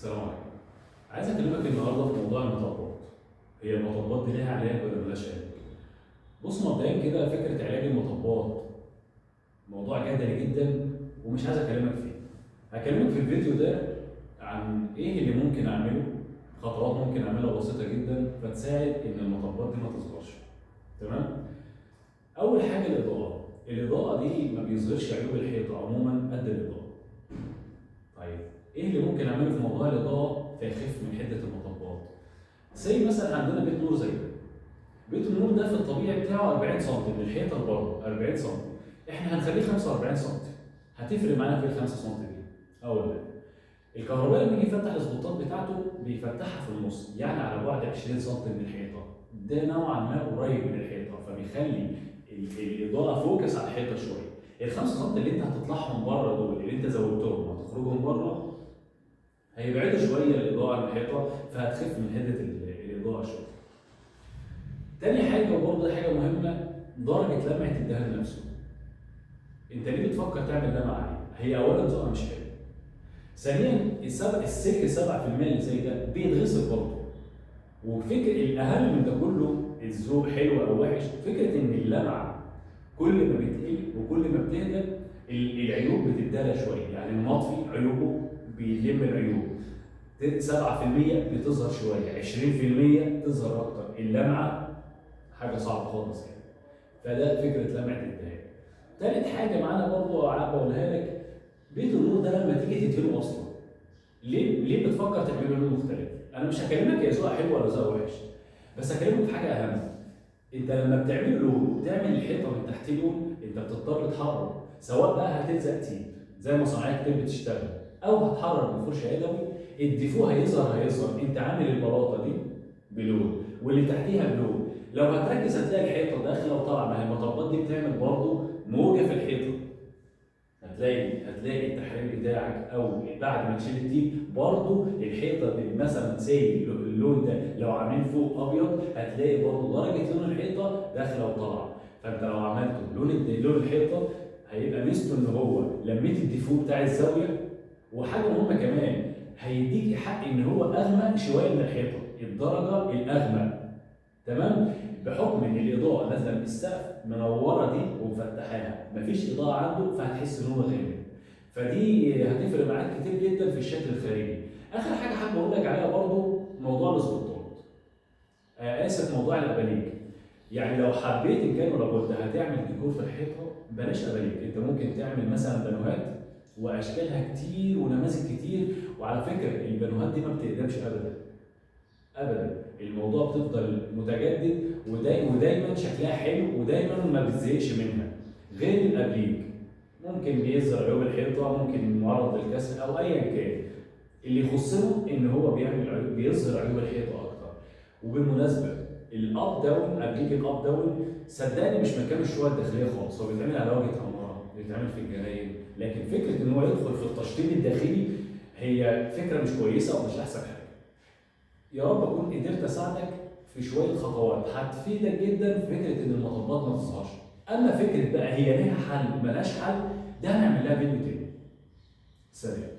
السلام عليكم. عايز اكلمك النهارده في موضوع المطبات. هي المطبات دي ليها علاج ولا ملهاش علاج؟ بص مبدئيا كده فكره علاج المطبات موضوع جدلي جدا ومش عايز اكلمك فيه. هكلمك في الفيديو ده عن ايه اللي ممكن اعمله، خطوات ممكن اعملها بسيطه جدا فتساعد ان المطبات دي ما تظهرش. تمام؟ اول حاجه الاضاءه. الاضاءه دي ما بيظهرش عيوب الحيطه عموما قد الاضاءه. طيب ايه اللي ممكن اعمله في موضوع الاضاءه فيخف من حده المطبات؟ زي مثلا عندنا بيت نور زي ده. بيت النور ده في الطبيعي بتاعه 40 سم من الحيطه لبره 40 سم. احنا هنخليه 45 سم. هتفرق معانا في ال 5 سم دي. اقول لك الكهربائي لما يجي يفتح السبوتات بتاعته بيفتحها في النص، يعني على بعد 20 سم من الحيطه. ده نوعا ما قريب من الحيطه فبيخلي الاضاءه فوكس على الحيطه شويه. ال 5 سم اللي انت هتطلعهم بره دول اللي انت زودتهم وهتخرجهم بره هيبعدوا شويه الاضاءه عن الحيطه فهتخف من حده الاضاءه شويه. تاني حاجه وبرضه دي حاجه مهمه، درجه لمعه الدهان نفسه. انت ليه بتفكر تعمل لمعه عليه؟ هي اولا ذوقها مش حلو. ثانيا السلك 7% اللي زي ده بيتغسل برضه. وفكر الاهم من ده كله الذوق حلو او وحش، فكره ان اللمعه كل ما بتقل وكل ما بتهدى العيوب بتتدارى شويه، يعني المطفي عيوبه بيلم العيوب. 7% بتظهر شويه، 20% تظهر اكتر، اللمعه حاجه صعبه خالص يعني. فده فكره لمعه الدهان. تالت حاجه معانا برضه بقولها لك، بيت النور ده لما تيجي تدهنه اصلا ليه بتفكر تعمله لون مختلف؟ انا مش هكلمك يا ذوق حلو ولا ذوق وحش، بس هكلمك في حاجه اهم. انت لما بتعمل لون وتعمل الحيطه من تحت لون انت بتضطر تحرر، سواء بقى هتلزق تيب زي ما صناعيه كتير بتشتغل او هتحرر بفرشه يدوي. الديفو هيظهر انت عامل البلاطه دي بلون واللي تحتيها بلون. لو هتركز هتلاقي الحيطه داخله وطالعه، ما هي المطبات دي بتعمل برضه موجه في الحيطه. هتلاقي التحرير بتاعك او بعد ما تشيل التيب برضه الحيطه دي مثلا سي اللون ده لو عاملين فوق ابيض هتلاقي برضه درجه لون الحيطه داخله وطالعه. فانت لو عملته لون الحيطه هيبقى ميزته ان هو لميت الديفو بتاع الزاويه، وحاجه مهمه كمان هيديك حق ان هو اغمق شويه من الحيطه، الدرجه الاغمق. تمام؟ بحكم ان الاضاءه نازله من السقف منوره دي ومفتحاها، مفيش اضاءه عنده فهتحس ان هو غامق. فدي هتفرق معاك كتير جدا في الشكل الخارجي. اخر حاجه حابب اقول لك عليها برضو موضوع السبوتات. اسف، موضوع الاباليك. يعني لو حبيت ان كان ولا بد هتعمل ديكور في الحيطه بلاش اباليك، انت ممكن تعمل مثلا بانوهات واشكالها كتير ونماذج كتير. وعلى فكره البانوهات دي ما بتقدمش ابدا ابدا، الموضوع بتفضل متجدد ودايما شكلها حلو ودايما ما بتزهقش منها. غير الابليك ممكن بيظهر عيوب الحيطه، ممكن معرض للكسر او ايا كان. اللي يخصنا ان هو بيظهر عيوب الحيطه اكتر. وبالمناسبه الاب داون، ابليك الاب داون صدقني مش مكان الشقق الداخليه خالص، هو بيتعمل على واجهه عماره، بيتعمل في الجناين، لكن فكره ان هو يدخل في التشطيب الداخلي هي فكره مش كويسه ومش احسن حاجه. يا رب اكون قدرت اساعدك في شويه خطوات هتفيدك جدا في فكره ان المطبات ما تظهرش. اما فكره بقى هي ليها حل ملهاش حل، ده هنعمل لها فيديو تاني. سلام.